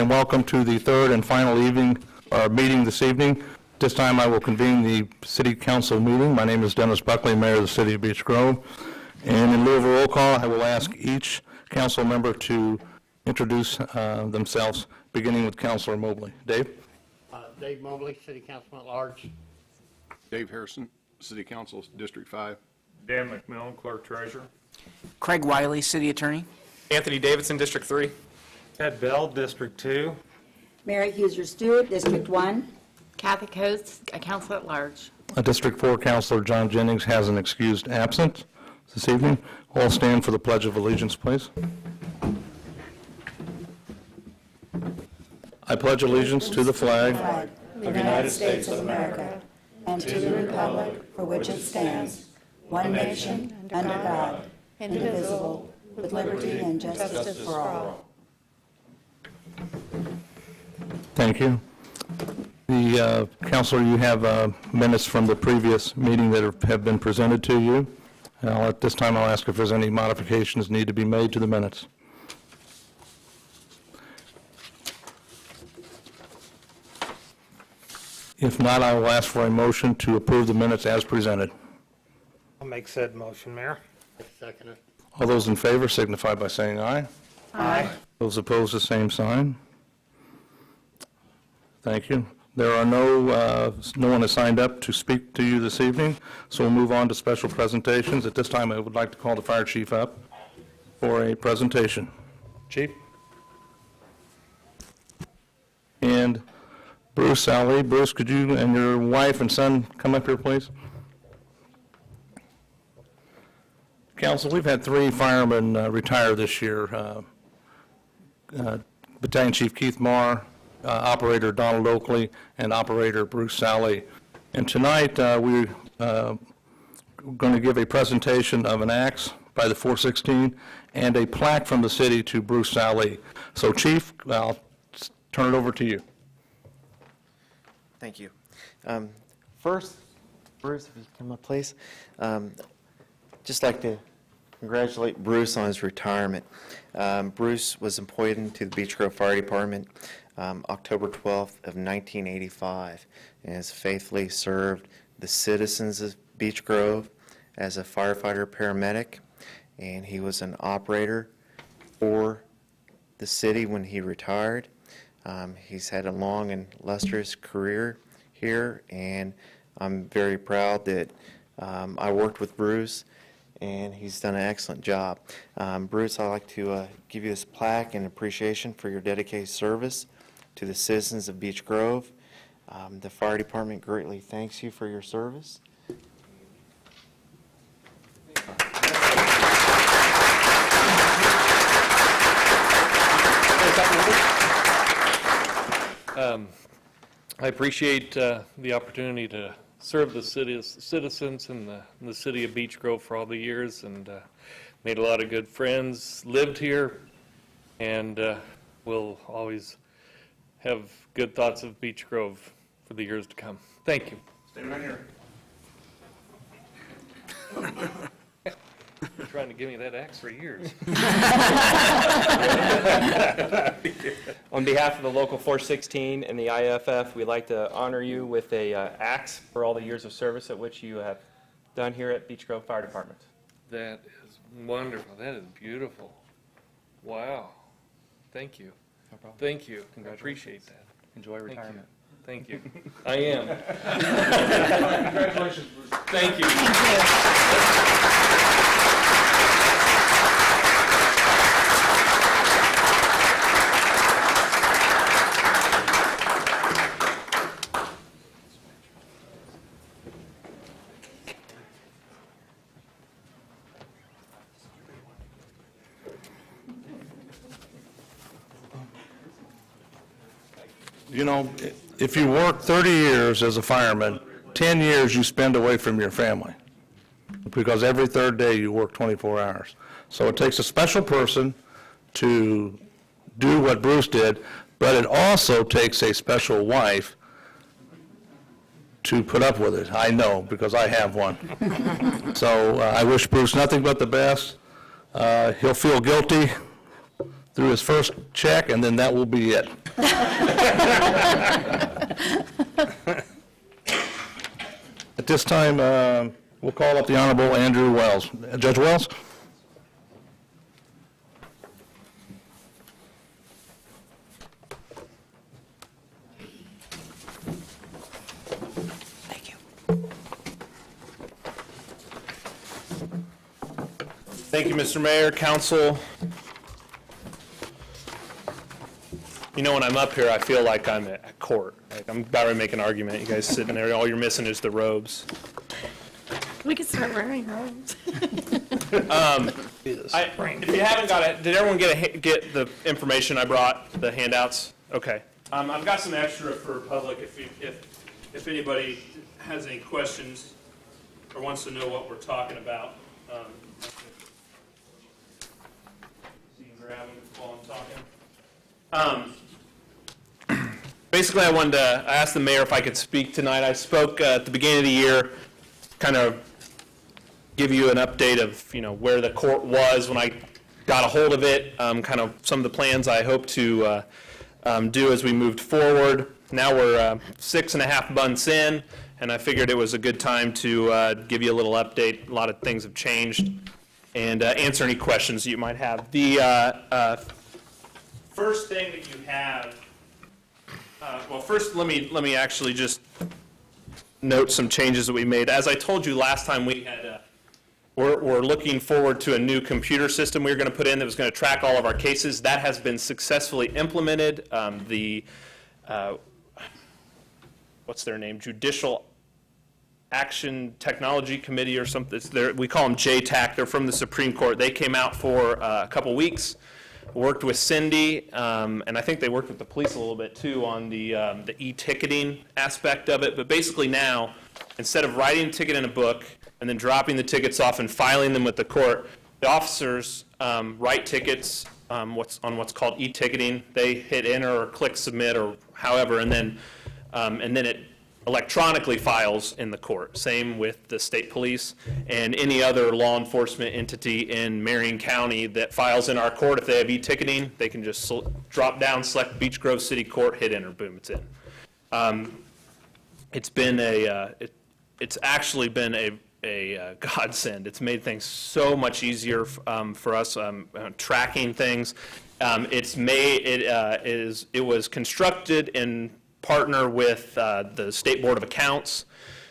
and welcome to the third and final meeting this evening. This time I will convene the City Council meeting. My name is Dennis Buckley, Mayor of the City of Beech Grove. And in lieu of a roll call, I will ask each council member to introduce themselves, beginning with Councilor Mobley. Dave? Dave Mobley, City Councilman at Large. Dave Harrison, City Council, District 5. Dan McMillan, Clerk Treasurer. Craig Wiley, City Attorney. Anthony Davidson, District 3. Ted Bell, District 2. Mary Huser Stewart, District 1. Kathy Coates, a Councilor at Large. District 4 Councilor John Jennings has an excused absence this evening. All stand for the Pledge of Allegiance, please. I pledge allegiance to the flag of the United States of America and to the republic for which it stands, one nation, under God, indivisible, with liberty and justice for all. Thank you. The Councilor, you have minutes from the previous meeting that have been presented to you. At this time, I'll ask if there's any modifications need to be made to the minutes. If not, I will ask for a motion to approve the minutes as presented. I'll make said motion, Mayor. Second it. All those in favor signify by saying aye. Aye. Those opposed, the same sign. Thank you. There are no one has signed up to speak to you this evening, so we'll move on to special presentations. At this time, I would like to call the Fire Chief up for a presentation. Chief? And Bruce Ali. Bruce, could you and your wife and son come up here, please? Council, we've had 3 firemen retire this year. Battalion Chief Keith Marr, Operator Donald Oakley, and Operator Bruce Sally. And tonight we're going to give a presentation of an axe by the 416 and a plaque from the city to Bruce Sally. So Chief, I'll turn it over to you. Thank you. First, Bruce, if you come up, please. Just like to congratulate Bruce on his retirement. Bruce was appointed into the Beech Grove Fire Department October 12th of 1985 and has faithfully served the citizens of Beech Grove as a firefighter paramedic, and he was an operator for the city when he retired. He's had a long and lustrous career here, and I'm very proud that I worked with Bruce, and he's done an excellent job. Bruce, I'd like to give you this plaque in appreciation for your dedicated service to the citizens of Beech Grove. The fire department greatly thanks you for your service. I appreciate the opportunity to serve the citizens in the city of Beech Grove for all the years, and made a lot of good friends, lived here, and will always have good thoughts of Beech Grove for the years to come. Thank you. Stay right here. You're trying to give me that axe for years. On behalf of the local 416 and the IFF, we'd like to honor you with a axe for all the years of service at which you have done here at Beech Grove Fire Department. That is wonderful. That is beautiful. Wow. Thank you. No problem. Thank you. I appreciate that. Enjoy retirement. Thank you. I am. Congratulations, Bruce. Thank you. You know, if you work 30 years as a fireman, 10 years you spend away from your family, because every third day you work 24 hours. So it takes a special person to do what Bruce did, but it also takes a special wife to put up with it. I know, because I have one. So I wish Bruce nothing but the best. He'll feel guilty through his first check, and then that will be it. At this time, we'll call up the Honorable Andrew Wells. Judge Wells? Thank you. Thank you, Mr. Mayor, Council. You know, when I'm up here, I feel like I'm at court. Like I'm about to make an argument. You guys sitting there, all you're missing is the robes. We could start wearing robes. If you haven't got it, did everyone get the information I brought, the handouts? Okay. I've got some extra for public if anybody has any questions or wants to know what we're talking about. So you can grab them while I'm talking. Basically, I asked the mayor if I could speak tonight. I spoke at the beginning of the year, kind of give you an update of, where the court was when I got a hold of it, kind of some of the plans I hope to do as we moved forward. Now we're 6.5 months in, and I figured it was a good time to give you a little update. A lot of things have changed, and answer any questions you might have. The first thing that you have, well, first let me actually just note some changes that we made. As I told you last time, we had we're looking forward to a new computer system we were going to put in that was going to track all of our cases. That has been successfully implemented. What's their name? Judicial Action Technology Committee or something. We call them JTAC. They're from the Supreme Court. They came out for a couple weeks, worked with Cindy, and I think they worked with the police a little bit too on the e-ticketing aspect of it. But basically now, instead of writing a ticket in a book and then dropping the tickets off and filing them with the court, the officers write tickets on what's called e-ticketing. They hit enter or click submit or however, and then it electronically files in the court. Same with the state police and any other law enforcement entity in Marion County that files in our court. If they have e-ticketing, they can just drop down, select Beech Grove City Court, hit enter, boom, it's in. It's been it's actually been a godsend. It's made things so much easier for us tracking things. It was constructed in partner with the State Board of Accounts.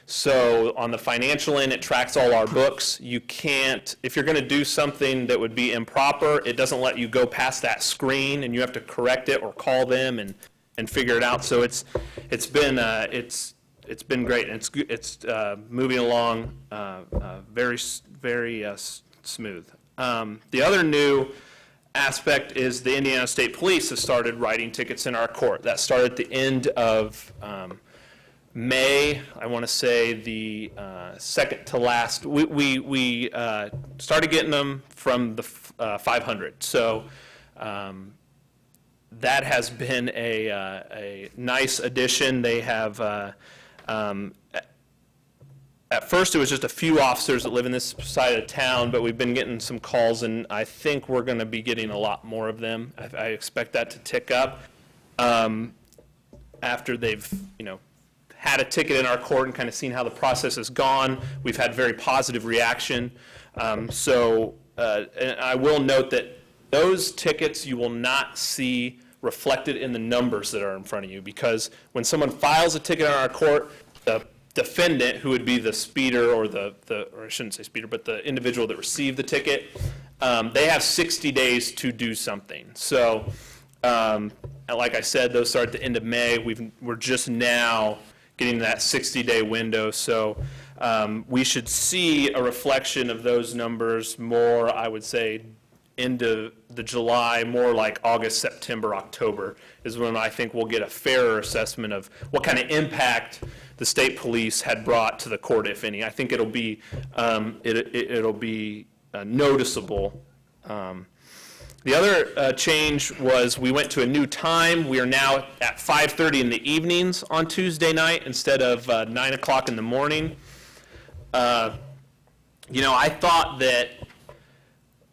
So on the financial end, it tracks all our books. You can't, if you're going to do something that would be improper, it doesn't let you go past that screen, and you have to correct it or call them and figure it out. So it's been great, and it's moving along very smooth. The other new aspect is the Indiana State Police has started writing tickets in our court. That started at the end of May. I want to say the second to last. We started getting them from the 500. So that has been a nice addition. They have. At first, it was just a few officers that live in this side of town, but we've been getting some calls, and I think we're going to be getting a lot more of them. I expect that to tick up after they've, had a ticket in our court and kind of seen how the process has gone. We've had very positive reaction. And I will note that those tickets you will not see reflected in the numbers that are in front of you, because when someone files a ticket in our court, the defendant, who would be the speeder or or I shouldn't say speeder, but the individual that received the ticket, they have 60 days to do something. So, like I said, those start at the end of May. We're just now getting that 60-day window. So we should see a reflection of those numbers more, I would say, into the July, more like August, September, October is when I think we'll get a fairer assessment of what kind of impact the state police had brought to the court, if any. I think it'll be noticeable. The other change was we went to a new time. We are now at 5:30 in the evenings on Tuesday night instead of 9 o'clock in the morning. I thought that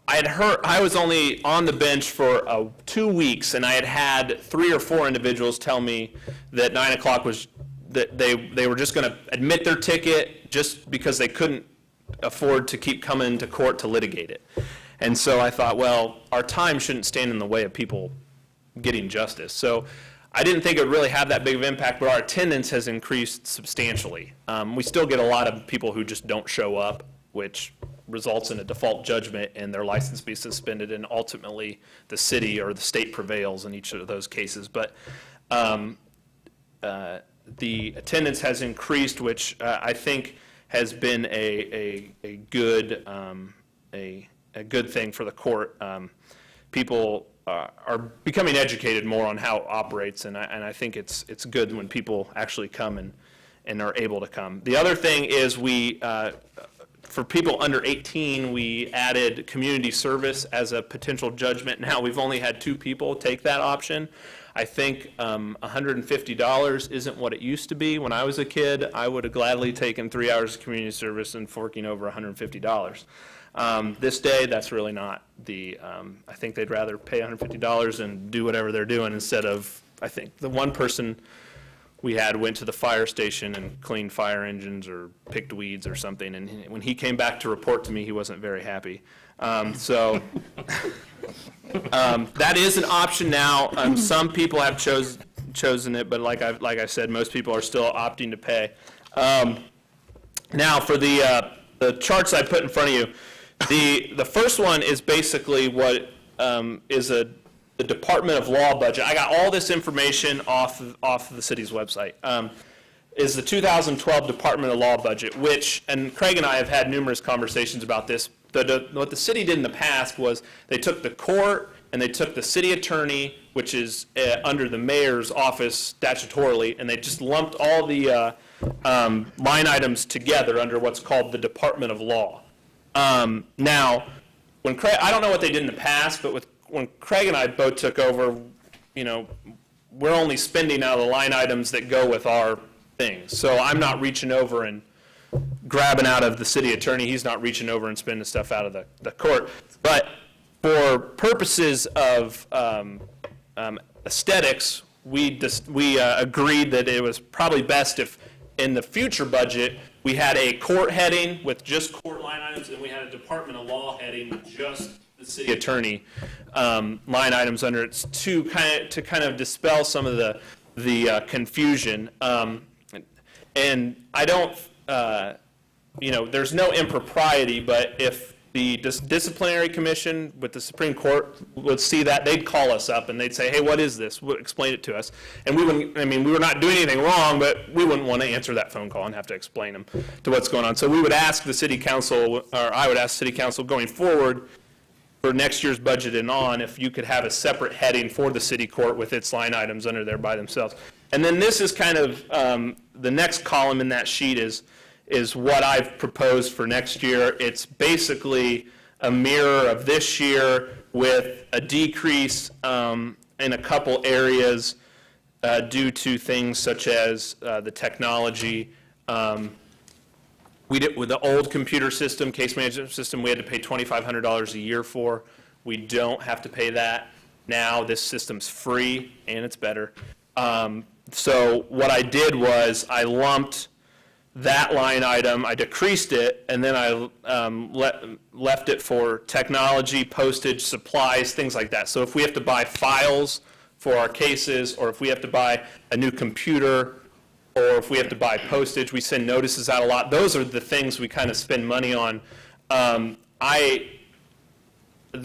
I was only on the bench for 2 weeks, and I had had 3 or 4 individuals tell me that 9 o'clock was, that they were just going to admit their ticket just because they couldn't afford to keep coming to court to litigate it. And so I thought, well, our time shouldn't stand in the way of people getting justice. So I didn't think it would really have that big of an impact, but our attendance has increased substantially. We still get a lot of people who just don't show up, which results in a default judgment and their license be suspended, and ultimately the city or the state prevails in each of those cases. But the attendance has increased, which I think has been a good thing for the court. People are becoming educated more on how it operates, and I think it's good when people actually come and are able to come. The other thing is for people under 18, we added community service as a potential judgment. Now we've only had 2 people take that option. I think $150 isn't what it used to be. When I was a kid, I would have gladly taken 3 hours of community service and forking over $150. This day, that's really not the, I think they'd rather pay $150 and do whatever they're doing instead of, I think the one person we had went to the fire station and cleaned fire engines or picked weeds or something, and when he came back to report to me, he wasn't very happy. So that is an option now. Some people have chosen it, but like I said, most people are still opting to pay. Now for the charts I put in front of you, the first one is basically what is the Department of Law budget. I got all this information off of the city's website. Is the 2012 Department of Law budget, which, and Craig and I have had numerous conversations about this. What the city did in the past was they took the court and they took the city attorney, which is under the mayor's office statutorily, and they just lumped all the line items together under what's called the Department of Law. Now, when Craig, I don't know what they did in the past, but when Craig and I both took over, we're only spending out of the line items that go with our things. So I'm not reaching over and grabbing out of the city attorney. He's not reaching over and spending stuff out of the court. But for purposes of aesthetics, we agreed that it was probably best if in the future budget we had a court heading with just court line items, and we had a Department of Law heading with just the city attorney line items under it to kind of dispel some of the confusion. And I don't, there's no impropriety, but if the disciplinary commission with the Supreme Court would see that, they'd call us up and they'd say, hey, what is this? Explain it to us. And we wouldn't, we were not doing anything wrong, but we wouldn't want to answer that phone call and have to explain them to what's going on. So we would ask the city council, or I would ask city council going forward for next year's budget and on, if you could have a separate heading for the city court with its line items under there by themselves. And then this is kind of, the next column in that sheet is what I've proposed for next year. It's basically a mirror of this year with a decrease in a couple areas due to things such as the technology. We did with the old computer system, case management system, we had to pay $2,500 a year for. We don't have to pay that now. This system's free and it's better. So what I did was I lumped that line item, I decreased it, and then I left it for technology, postage, supplies, things like that. So if we have to buy files for our cases, or if we have to buy a new computer, or if we have to buy postage, we send notices out a lot. Those are the things we kind of spend money on. The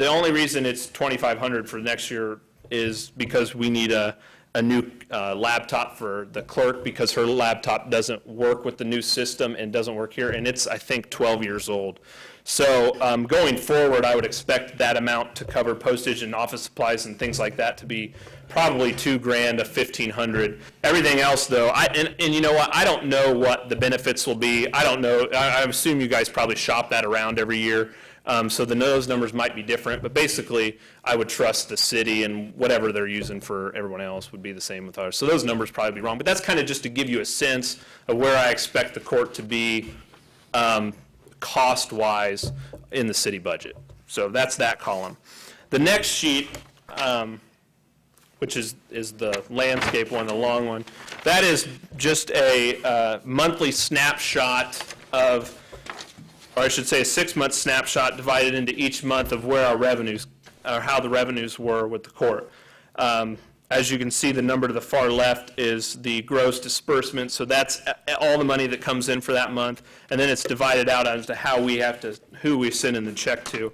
only reason it's $2,500 for next year is because we need a new laptop for the clerk, because her laptop doesn't work with the new system and doesn't work here, and it's, I think, 12 years old. So going forward, I would expect that amount to cover postage and office supplies and things like that to be probably $2,000 to $1,500. Everything else, though, and you know what? I don't know what the benefits will be. I don't know. I assume you guys probably shop that around every year. So those numbers might be different, but basically I would trust the city, and whatever they're using for everyone else would be the same with ours. So those numbers probably be wrong, but that's kind of just to give you a sense of where I expect the court to be cost-wise in the city budget. So that's that column. The next sheet, which is the landscape one, the long one, that is just a monthly snapshot of, or I should say a 6-month snapshot divided into each month of where our revenues, or how the revenues were with the court. As you can see, the number to the far left is the gross disbursement, so that's all the money that comes in for that month, and then it's divided out as to how we have to, who we send in the check to.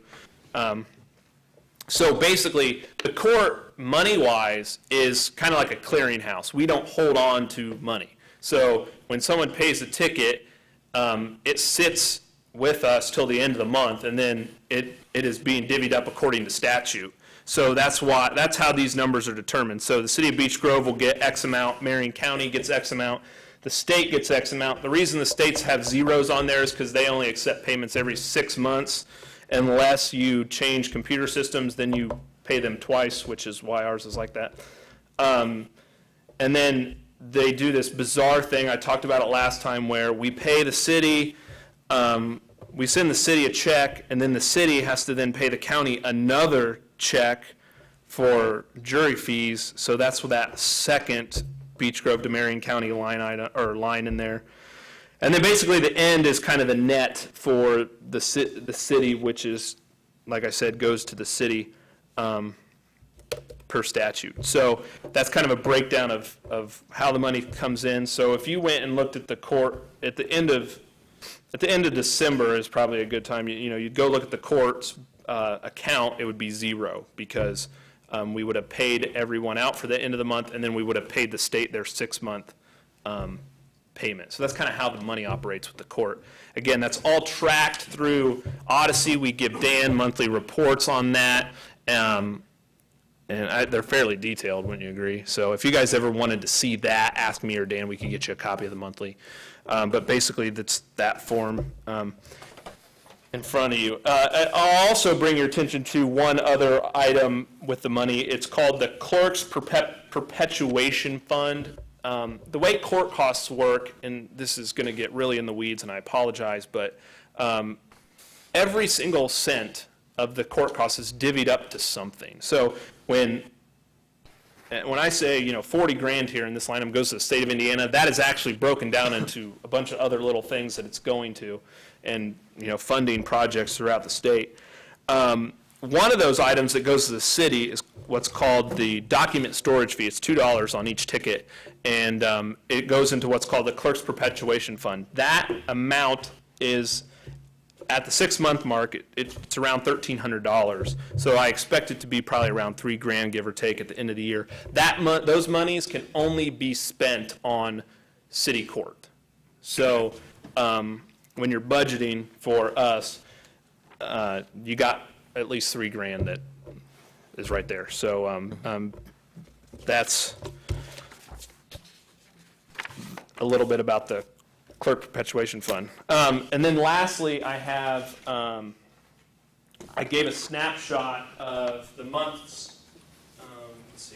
So basically, the court, money-wise, is kind of like a clearinghouse. We don't hold on to money. So when someone pays a ticket, it sits with us till the end of the month, and then it is being divvied up according to statute. So that's how these numbers are determined. So the city of Beech Grove will get X amount, Marion County gets X amount, the state gets X amount. The reason the states have zeros on there is because they only accept payments every 6 months. Unless you change computer systems, then you pay them twice, which is why ours is like that. And then they do this bizarre thing, I talked about it last time, where we pay the city, we send the city a check, and then the city has to then pay the county another check for jury fees. So that's that second Beech Grove to Marion County line item, or line in there. And then basically the end is kind of the net for the city, which is, like I said, goes to the city per statute. So that's kind of a breakdown of how the money comes in. So if you went and looked at the court at the end of December is probably a good time. You'd go look at the court's account. It would be zero because we would have paid everyone out for the end of the month, and then we would have paid the state their 6-month payment. So that's kind of how the money operates with the court. Again, that's all tracked through Odyssey. We give Dan monthly reports on that, and they're fairly detailed, wouldn't you agree? So if you guys ever wanted to see that, ask me or Dan. We could get you a copy of the monthly. But basically, that's that form in front of you. I'll also bring your attention to one other item with the money. It's called the Clerk's Perpetuation Fund. The way court costs work, and this is going to get really in the weeds, and I apologize, but every single cent of the court costs is divvied up to something. So when I say, 40 grand here and this line item goes to the state of Indiana, that is actually broken down into a bunch of other little things that it's going to, and funding projects throughout the state. One of those items that goes to the city is what's called the document storage fee. It's $2 on each ticket, and it goes into what's called the Clerk's Perpetuation Fund. That amount is, at the 6-month mark, it's around $1,300. So I expect it to be probably around $3 grand, give or take, at the end of the year. Those monies can only be spent on city court. So when you're budgeting for us, you got at least $3 grand that is right there. So that's a little bit about the Clerk Perpetuation Fund. And then lastly, I have, I gave a snapshot of the months. Let's see.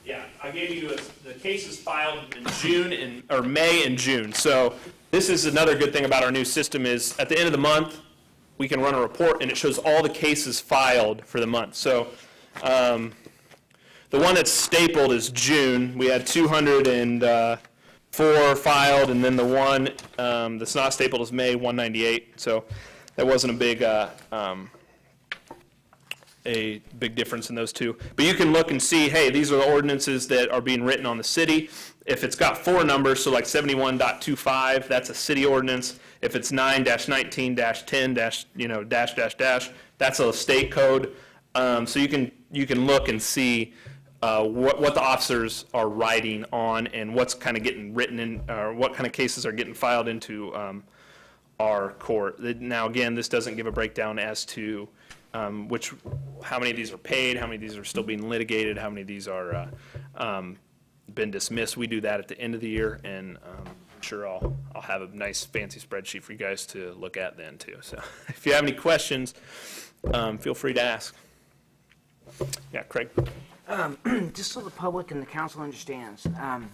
Yeah, I gave you the cases filed in June or May and June. So this is another good thing about our new system is at the end of the month, we can run a report and it shows all the cases filed for the month. So the one that's stapled is June. We had 204 filed, and then the one that's not stapled is May, 198. So that wasn't a big difference in those two. But you can look and see, hey, these are the ordinances that are being written on the city. If it's got 4 numbers, so like 71.25, that's a city ordinance. If it's 9-19-10- that's a state code. So you can look and see what the officers are writing on and what's kind of getting written in, or what kind of cases are getting filed into our court. Now, again, this doesn't give a breakdown as to how many of these are paid, how many of these are still being litigated, how many of these are been dismissed. We do that at the end of the year, and I'm sure I'll have a nice fancy spreadsheet for you guys to look at then too. So if you have any questions, feel free to ask. Yeah, Craig. Just so the public and the council understands, on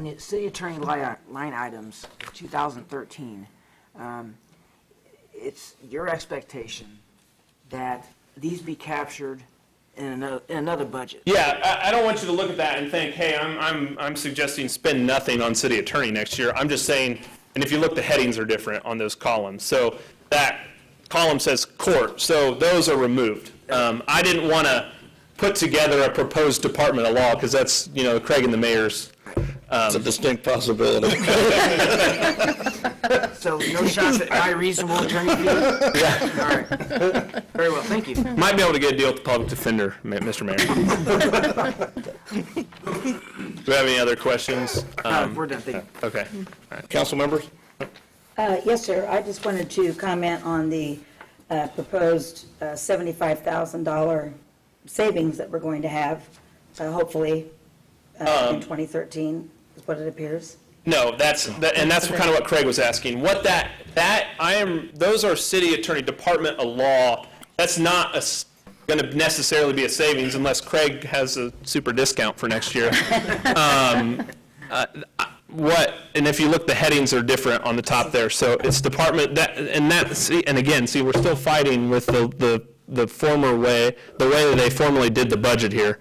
the city attorney line items, 2013, it's your expectation that these be captured in another budget. Yeah, I don't want you to look at that and think, hey, I'm suggesting spend nothing on city attorney next year. I'm just saying, and if you look, the headings are different on those columns. So that column says court, so those are removed. I didn't want to put together a proposed Department of Law because that's, Craig and the mayor's. It's a distinct possibility. So no shots at my reasonable attorney fee? Yeah. All right. Very well, thank you. Might be able to get a deal with the public defender, Mr. Mayor. Do we have any other questions? We're done, thank you. Okay. Council members? Yes, sir. I just wanted to comment on the proposed $75,000 savings that we're going to have, hopefully, in 2013, is what it appears. No, that's kind of what Craig was asking. What those are city attorney, Department of Law. That's not going to necessarily be a savings unless Craig has a super discount for next year. And if you look, the headings are different on the top there. So it's department and again, we're still fighting with the former way, the way that they formally did the budget here,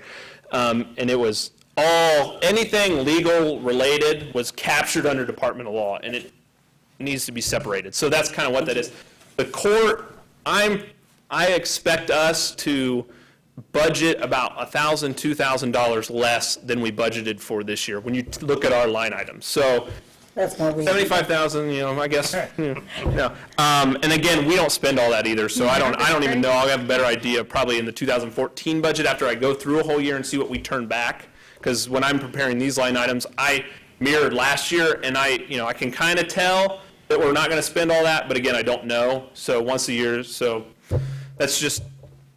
and it was anything legal related was captured under Department of Law, and it needs to be separated. So that's kind of what that is. The court, I expect us to budget about $1,000, $2,000 less than we budgeted for this year when you look at our line items. So that's more reasonable. 75,000, I guess. And again, we don't spend all that either, so I don't even know. I'll have a better idea probably in the 2014 budget after I go through a whole year and see what we turn back. Because when I'm preparing these line items, I mirrored last year, and I can kind of tell that we're not going to spend all that, but again, I don't know. So once a year, so that's just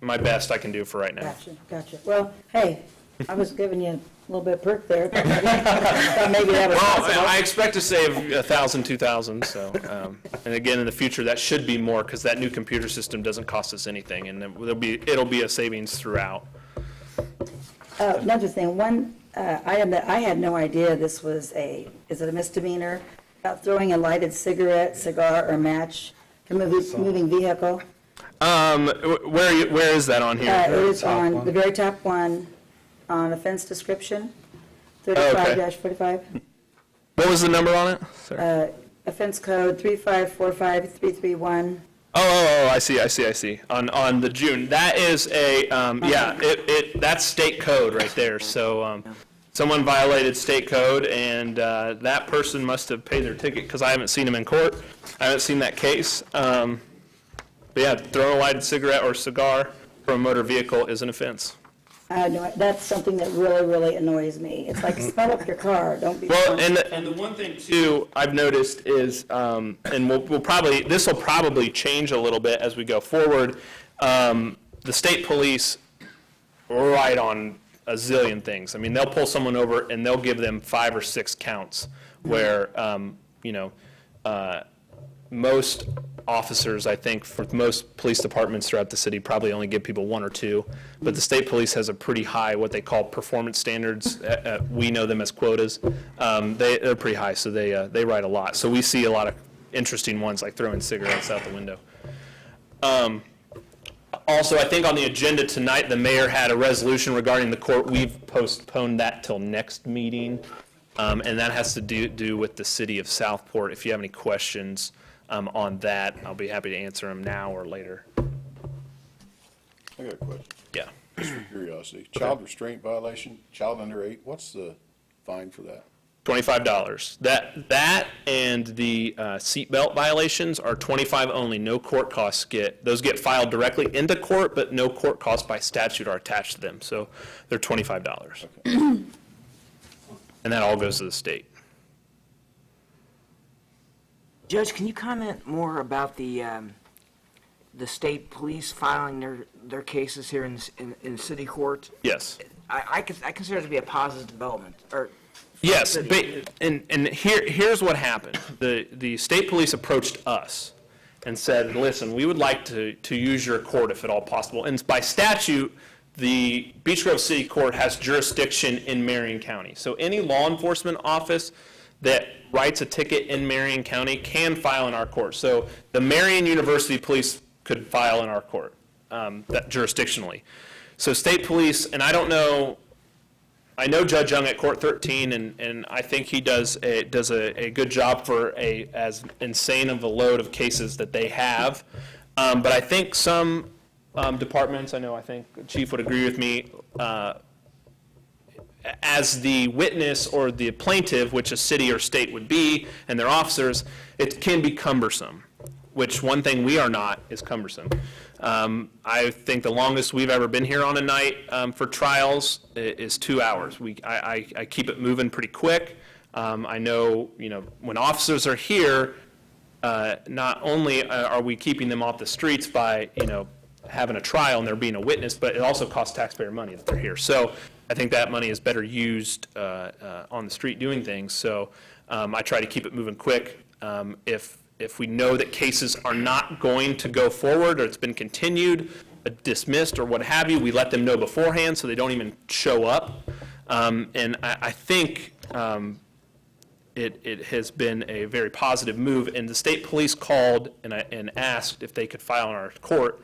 my best I can do for right now. Gotcha. Well, hey, I was giving you a little bit of perk there. Thought maybe that was possible. I expect to save $1,000, $2,000. So, and again, in the future, that should be more because that new computer system doesn't cost us anything, and it'll be a savings throughout. Another thing, one item that I had no idea this was is it a misdemeanor, about throwing a lighted cigarette, cigar, or match from a moving vehicle. Where is that on here? It is on the very top one, on offense description, 35-45. What was the number on it? Sorry. Offense code 3545331. Oh, I see. On the June, that is that's state code right there. So someone violated state code, and that person must have paid their ticket because I haven't seen him in court. I haven't seen that case. But yeah, throwing a lighted cigarette or cigar from a motor vehicle is an offense. No, that's something that really, really annoys me. It's like, smell up your car, don't be... Well, and the one thing, too, I've noticed is, and this will probably change a little bit as we go forward, the state police write on a zillion things. I mean, they'll pull someone over and they'll give them 5 or 6 counts where, most officers, I think, for most police departments throughout the city probably only give people 1 or 2, but the state police has a pretty high, what they call performance standards. We know them as quotas. They're pretty high, so they write a lot. So we see a lot of interesting ones like throwing cigarettes out the window. Also, I think on the agenda tonight, the mayor had a resolution regarding the court. We've postponed that till next meeting, and that has to do with the city of Southport. If you have any questions on that, I'll be happy to answer them now or later. I got a question. Yeah. Just for curiosity. Child restraint violation, child under 8, what's the fine for that? $25. That and the seatbelt violations are $25 only. No court costs those get filed directly into court, but no court costs by statute are attached to them. So they're $25. Okay. And that all goes to the state. Judge, can you comment more about the state police filing their cases here in city court? Yes. I consider it to be a positive development. Yes, and here's what happened. The state police approached us and said, listen, we would like to use your court if at all possible. And by statute, the Beech Grove City Court has jurisdiction in Marion County. So any law enforcement office that writes a ticket in Marion County can file in our court. So the Marion University Police could file in our court, that jurisdictionally. So state police, and I don't know, I know Judge Young at Court 13, and I think he does a good job for as insane of a load of cases that they have. But I think some departments, I think the Chief would agree with me, as the witness or the plaintiff, which a city or state would be, and their officers, it can be cumbersome, which one thing we are not is cumbersome. I think the longest we've ever been here on a night for trials is 2 hours. I keep it moving pretty quick. I know, when officers are here, not only are we keeping them off the streets by, having a trial and there being a witness, but it also costs taxpayer money that they're here. So I think that money is better used on the street doing things. So I try to keep it moving quick. If we know that cases are not going to go forward or it's been continued, dismissed, or what have you, we let them know beforehand so they don't even show up. And I think it has been a very positive move. And the state police called and asked if they could file in our court.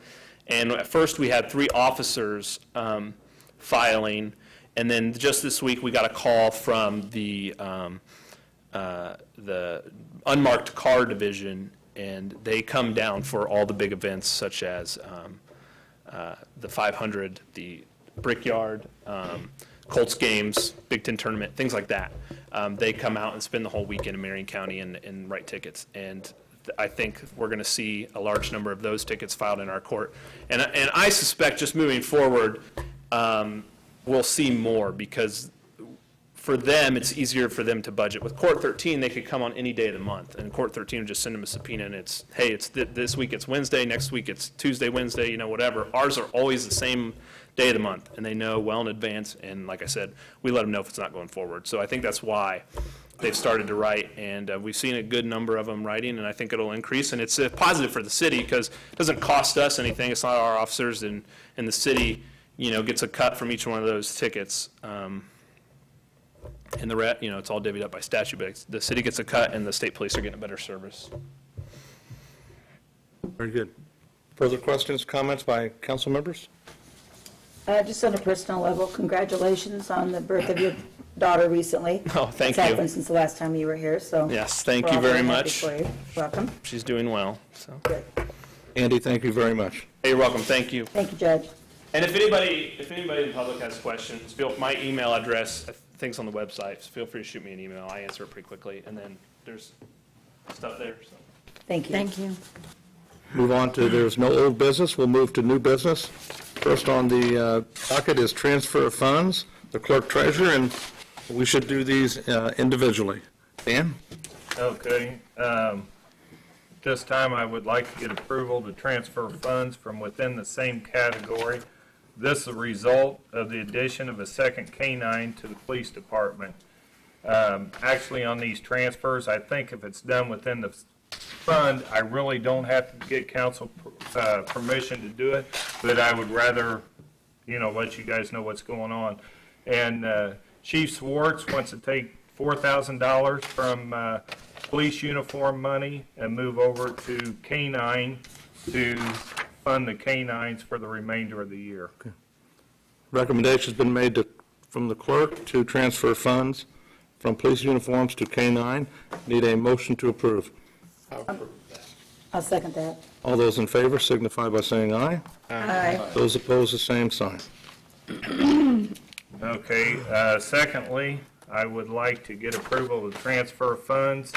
And at first we had 3 officers filing. And then just this week we got a call from the unmarked car division, and they come down for all the big events such as the 500, the Brickyard, Colts games, Big Ten tournament, things like that. They come out and spend the whole weekend in Marion County and write tickets. And I think we're going to see a large number of those tickets filed in our court. And I suspect just moving forward, we'll see more, because for them, it's easier for them to budget. With Court 13, they could come on any day of the month, and Court 13 would just send them a subpoena, and it's, hey, it's this week it's Wednesday, next week it's Tuesday, Wednesday, whatever. Ours are always the same day of the month, and they know well in advance, and like I said, we let them know if it's not going forward. So I think that's why they've started to write, and we've seen a good number of them writing, and I think it'll increase, and it's a positive for the city because it doesn't cost us anything. It's not our officers, and the city, gets a cut from each one of those tickets. And the rest, it's all divvied up by statute, but the city gets a cut and the state police are getting a better service. Very good. Further questions, comments by council members? Just on a personal level, congratulations on the birth of your daughter recently. Oh, thank It's you. happened since the last time you were here, so. Yes, thank we're you all very happy much. for you. Welcome. She's doing well. So. Good. Andy, thank you very much. Hey, you're welcome. Thank you. Thank you, Judge. And if anybody in the public has questions, my email address, things on the website, feel free to shoot me an email. I answer it pretty quickly. And then there's stuff there. So. Thank you. Thank you. Move on to, there's no old business. We'll move to new business. First on the docket is transfer of funds, the clerk treasurer, and we should do these individually. Dan? Okay. This time I would like to get approval to transfer funds from within the same category. This is a result of the addition of a second K-9 to the police department. Actually, on these transfers, I think if it's done within the fund, I really don't have to get council permission to do it, but I would rather, let you guys know what's going on. And Chief Swartz wants to take $4,000 from police uniform money and move over to K-9 to fund the K-9s for the remainder of the year. Okay. Recommendation's been made from the clerk to transfer funds from police uniforms to K-9. Need a motion to approve. I'll approve that. I'll second that. All those in favor signify by saying aye. Aye. Those opposed, the same sign. Okay, secondly, I would like to get approval to transfer funds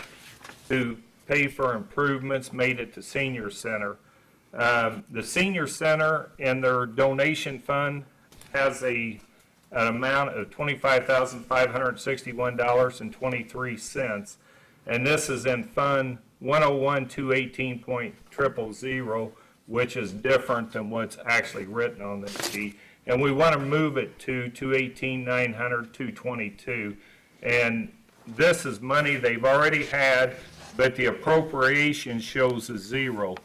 to pay for improvements made at the senior center. The senior center in their donation fund has an amount of $25,561.23, and this is in Fund 101-218.000, which is different than what's actually written on this sheet. And we want to move it to 218-900-222. And this is money they've already had, but the appropriation shows a zero.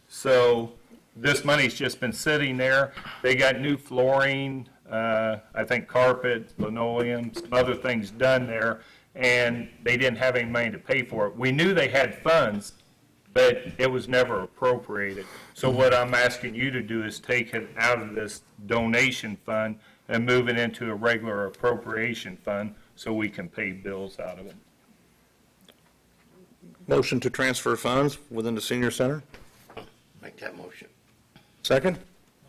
So this money's just been sitting there. They got new flooring, I think carpet, linoleum, some other things done there. and they didn't have any money to pay for it. We knew they had funds, but it was never appropriated. So what I'm asking you to do is take it out of this donation fund and move it into a regular appropriation fund so we can pay bills out of it. Motion to transfer funds within the senior center? Make that motion. Second?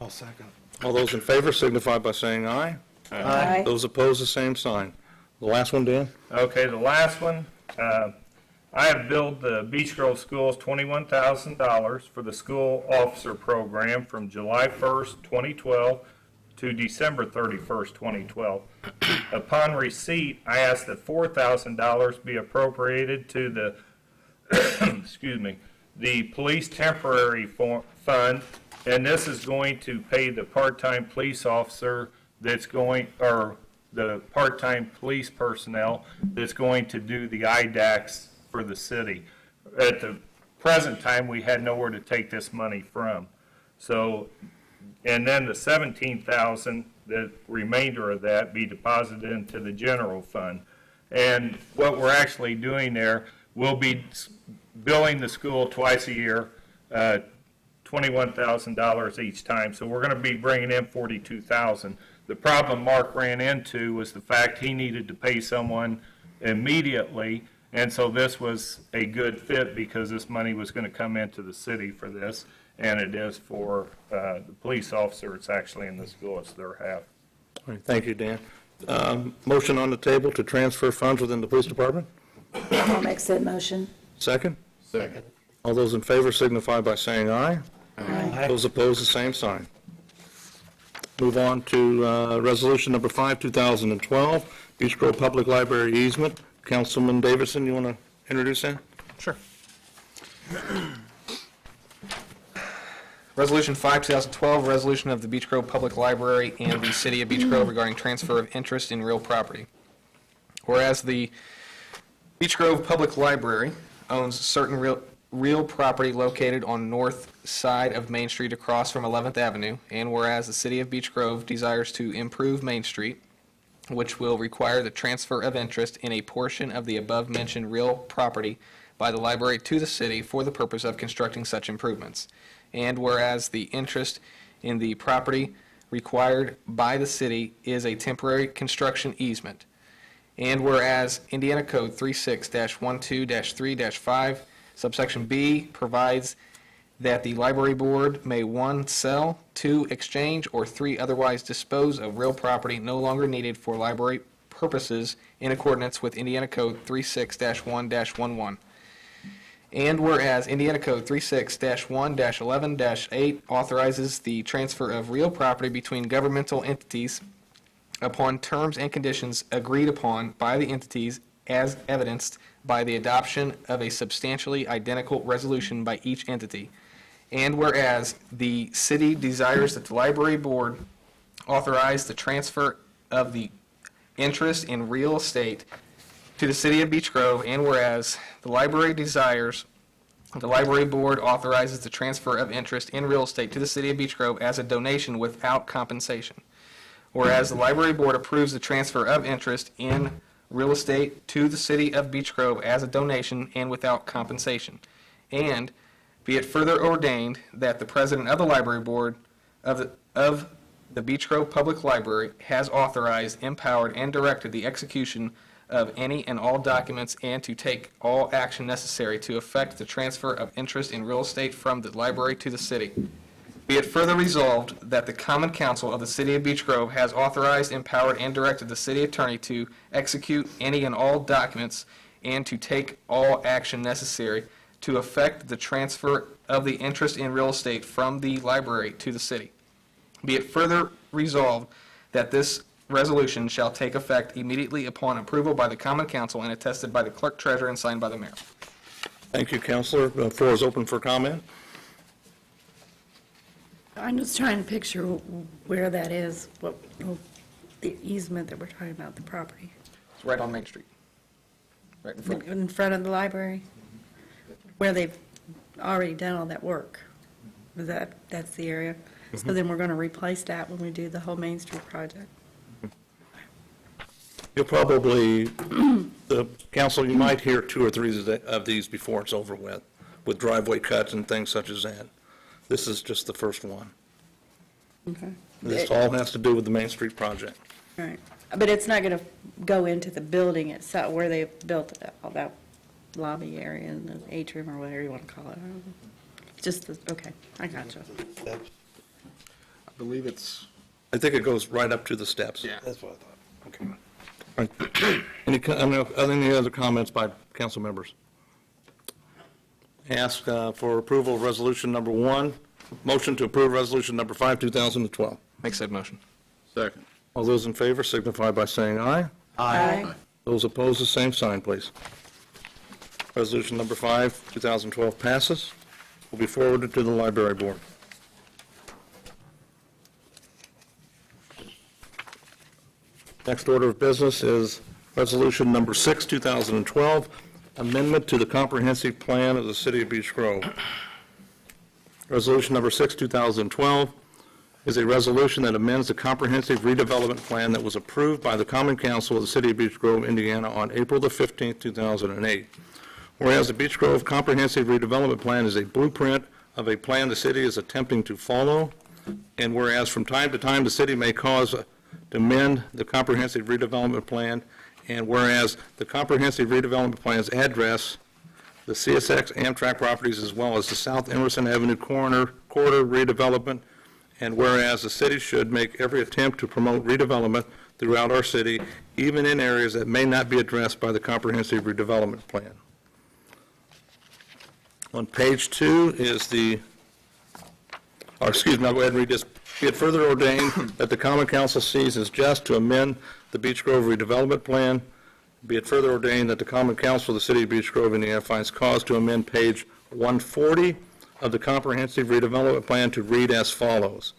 I'll second. All those in favor signify by saying aye. Aye. Those opposed, the same sign. The last one, Dan? Okay, the last one, I have billed the Beech Grove Schools $21,000 for the school officer program from July 1st, 2012 to December 31st, 2012. Upon receipt, I asked that $4,000 be appropriated to the, excuse me, the police temporary fund, and this is going to pay the part-time police officer that's going, or the part-time police personnel that's going to do the IDACs for the city. At the present time, we had nowhere to take this money from. So, and then the $17,000, the remainder of that, be deposited into the general fund. And what we're actually doing there, we'll be billing the school twice a year, $21,000 each time. So we're going to be bringing in $42,000. The problem Mark ran into was the fact he needed to pay someone immediately, and so this was a good fit because this money was going to come into the city for this, and it is for the police officer. It's actually in the school. It's their half. All right, thank you, Dan. Motion on the table to transfer funds within the police department? I'll make said motion. Second? Second. All those in favor signify by saying aye. Aye. Those opposed, the same sign. Move on to Resolution Number 5, 2012, Beech Grove Public Library easement. Councilman Davidson, you want to introduce that? Sure. Resolution 5, 2012, resolution of the Beech Grove Public Library and the City of Beech Grove regarding transfer of interest in real property. Whereas the Beech Grove Public Library owns certain real property located on north side of Main Street across from 11th Avenue, and whereas the City of Beech Grove desires to improve Main Street, which will require the transfer of interest in a portion of the above-mentioned real property by the library to the city for the purpose of constructing such improvements. And whereas the interest in the property required by the city is a temporary construction easement. And whereas Indiana Code 36-12-3-5, subsection B, provides that the library board may 1, sell, 2, exchange, or 3, otherwise dispose of real property no longer needed for library purposes in accordance with Indiana Code 36-1-11. And whereas Indiana Code 36-1-11-8 authorizes the transfer of real property between governmental entities upon terms and conditions agreed upon by the entities as evidenced by the adoption of a substantially identical resolution by each entity. And whereas the city desires that the library board authorize the transfer of the interest in real estate to the City of Beech Grove, and whereas the library desires the library board authorizes the transfer of interest in real estate to the City of Beech Grove as a donation without compensation. Whereas the library board approves the transfer of interest in real estate to the City of Beech Grove as a donation and without compensation. And be it further ordained that the president of the library board of the Beech Grove Public Library has authorized, empowered, and directed the execution of any and all documents and to take all action necessary to effect the transfer of interest in real estate from the library to the city. Be it further resolved that the Common Council of the City of Beech Grove has authorized, empowered, and directed the city attorney to execute any and all documents and to take all action necessary to effect the transfer of the interest in real estate from the library to the city. Be it further resolved that this resolution shall take effect immediately upon approval by the Common Council and attested by the Clerk Treasurer and signed by the Mayor. Thank you, Counselor. The floor is open for comment. I'm just trying to picture where that is, what the easement that we're talking about, the property. It's right on Main Street. Right in front. In front of the library, where they've already done all that work. That's the area? So then we're going to replace that when we do the whole Main Street project. You'll probably, the council, you might hear 2 or 3 of these before it's over with driveway cuts and things such as that. This is just the first one. Okay. This all has to do with the Main Street project. Right. But it's not going to go into the building itself where they built all that lobby area and the atrium or whatever you want to call it. Just, okay, I gotcha. I believe it's, I think it goes right up to the steps. yeah. That's what I thought. Okay. Right. Any other comments by council members? Ask for approval of resolution number 1. Motion to approve resolution number 5, 2012. Make said motion. Second. All those in favor signify by saying aye. Aye. Those opposed, the same sign, please. Resolution number 5, 2012 passes. Will be forwarded to the library board. Next order of business is resolution number 6, 2012, amendment to the comprehensive plan of the city of Beech Grove. Resolution number 6, 2012 is a resolution that amends the comprehensive redevelopment plan that was approved by the Common Council of the City of Beech Grove, Indiana on April the 15th, 2008. Whereas the Beech Grove Comprehensive Redevelopment Plan is a blueprint of a plan the city is attempting to follow, and whereas from time to time the city may cause to amend the Comprehensive Redevelopment Plan, and whereas the Comprehensive Redevelopment Plan's address the CSX Amtrak properties as well as the South Emerson Avenue corridor redevelopment, and whereas the city should make every attempt to promote redevelopment throughout our city, even in areas that may not be addressed by the Comprehensive Redevelopment Plan. On page 2 is I'll go ahead and read this. Be it further ordained that the Common Council sees as just to amend the Beech Grove redevelopment plan. Be it further ordained that the Common Council of the City of Beech Grove, Indiana finds cause to amend page 140 of the Comprehensive Redevelopment Plan to read as follows.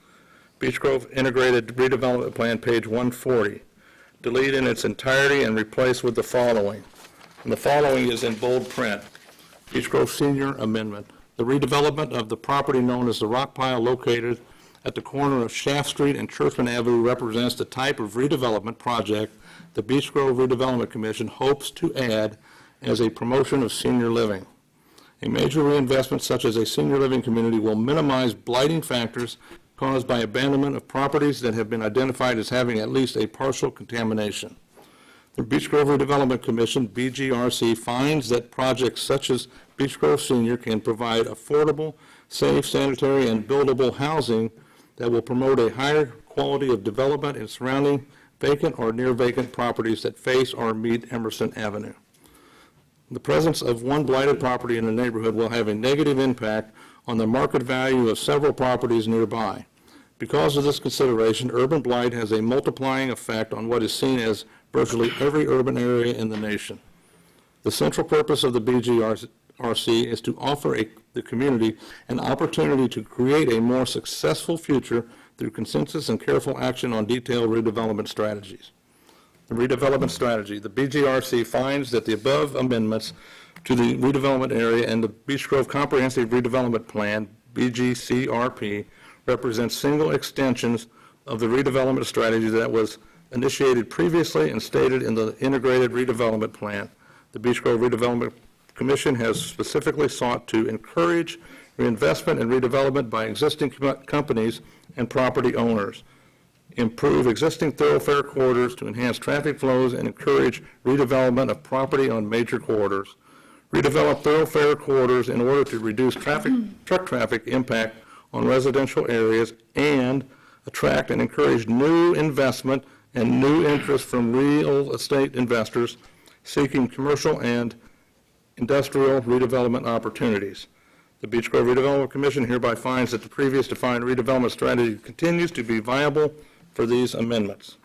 Beech Grove Integrated Redevelopment Plan, page 140. Delete in its entirety and replace with the following. And the following is in bold print. Beech Grove Senior Amendment. The redevelopment of the property known as the Rock Pile located at the corner of Shaft Street and Churchman Avenue represents the type of redevelopment project the Beech Grove Redevelopment Commission hopes to add as a promotion of senior living. A major reinvestment such as a senior living community will minimize blighting factors caused by abandonment of properties that have been identified as having at least a partial contamination. The Beech Grove Redevelopment Commission, BGRC, finds that projects such as Beech Grove Senior can provide affordable, safe, sanitary, and buildable housing that will promote a higher quality of development in surrounding vacant or near vacant properties that face or meet Emerson Avenue. The presence of one blighted property in a neighborhood will have a negative impact on the market value of several properties nearby. Because of this consideration, urban blight has a multiplying effect on what is seen as virtually every urban area in the nation. The central purpose of the BGRC is to offer the community an opportunity to create a more successful future through consensus and careful action on detailed redevelopment strategies. The redevelopment strategy. The BGRC finds that the above amendments to the redevelopment area and the Beech Grove Comprehensive Redevelopment Plan, BGCRP, represent single extensions of the redevelopment strategy that was initiated previously and stated in the Integrated Redevelopment Plan. The Beech Grove Redevelopment Commission has specifically sought to encourage reinvestment and redevelopment by existing companies and property owners, improve existing thoroughfare corridors to enhance traffic flows and encourage redevelopment of property on major corridors, redevelop thoroughfare corridors in order to reduce truck traffic impact on residential areas, and attract and encourage new investment and new interest from real estate investors seeking commercial and industrial redevelopment opportunities. The Beech Grove Redevelopment Commission hereby finds that the previous defined redevelopment strategy continues to be viable for these amendments.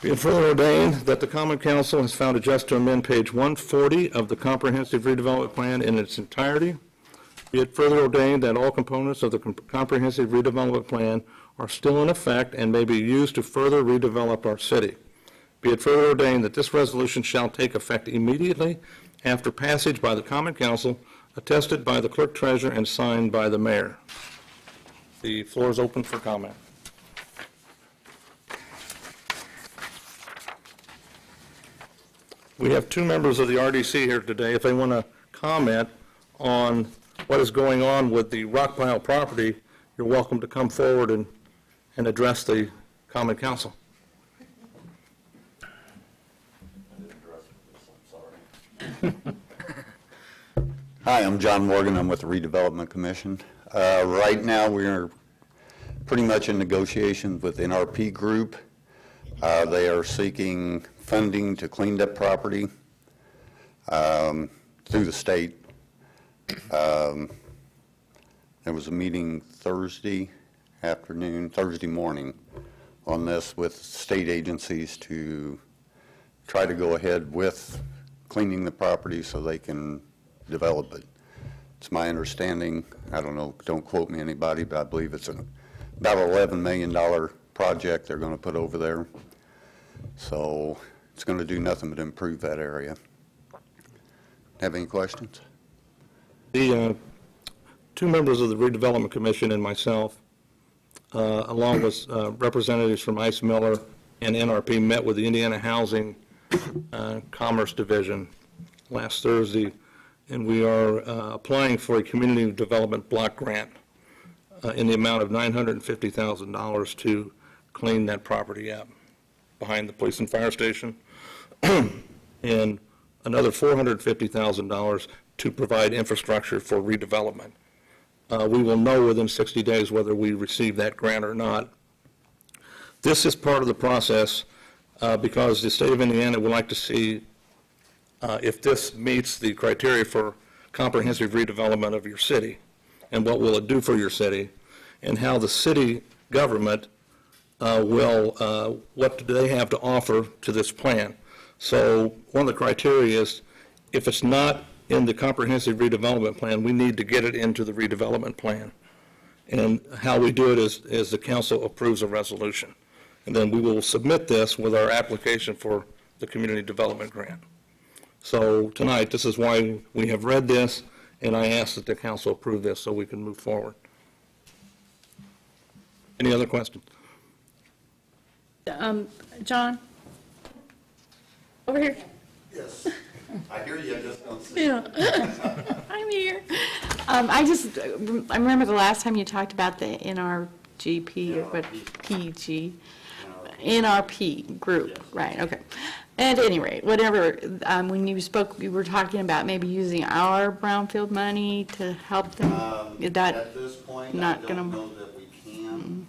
Be it further ordained that the Common Council has found it just to amend page 140 of the Comprehensive Redevelopment Plan in its entirety. Be it further ordained that all components of the Comprehensive Redevelopment Plan are still in effect and may be used to further redevelop our city. Be it further ordained that this resolution shall take effect immediately after passage by the Common Council, attested by the Clerk Treasurer and signed by the Mayor. The floor is open for comment. We have two members of the RDC here today. If they want to comment on what is going on with the rock pile property, you're welcome to come forward and address the Common Council. Hi, I'm John Morgan. I'm with the Redevelopment Commission. Right now, we're pretty much in negotiations with NRP Group. They are seeking funding to clean that property through the state. There was a meeting Thursday morning on this with state agencies to try to go ahead with cleaning the property so they can develop it. It's my understanding, I don't know, don't quote me anybody, but I believe it's about an $11 million project they're going to put over there. So it's going to do nothing but improve that area. Have any questions? The two members of the Redevelopment Commission and myself, along with representatives from Ice Miller and NRP, met with the Indiana Housing Commerce Division last Thursday, and we are applying for a community development block grant in the amount of $950,000 to clean that property up behind the police and fire station, and another $450,000 to provide infrastructure for redevelopment. We will know within 60 days whether we receive that grant or not. This is part of the process because the state of Indiana would like to see if this meets the criteria for comprehensive redevelopment of your city, and what will it do for your city, and how the city government what do they have to offer to this plan. So one of the criteria is if it's not in the comprehensive redevelopment plan, we need to get it into the redevelopment plan. And how we do it is the council approves a resolution. And then we will submit this with our application for the community development grant. So tonight, this is why we have read this, and I ask that the council approve this so we can move forward. Any other questions? John? Over here. Yes. I hear you, I just don't see Yeah. I'm here. I remember the last time you talked about the NRGP, or what, PG? NRP group, right, okay. At any rate, whatever, when you spoke, you were talking about maybe using our brownfield money to help them. Is that at this point, not I gonna don't know that we can.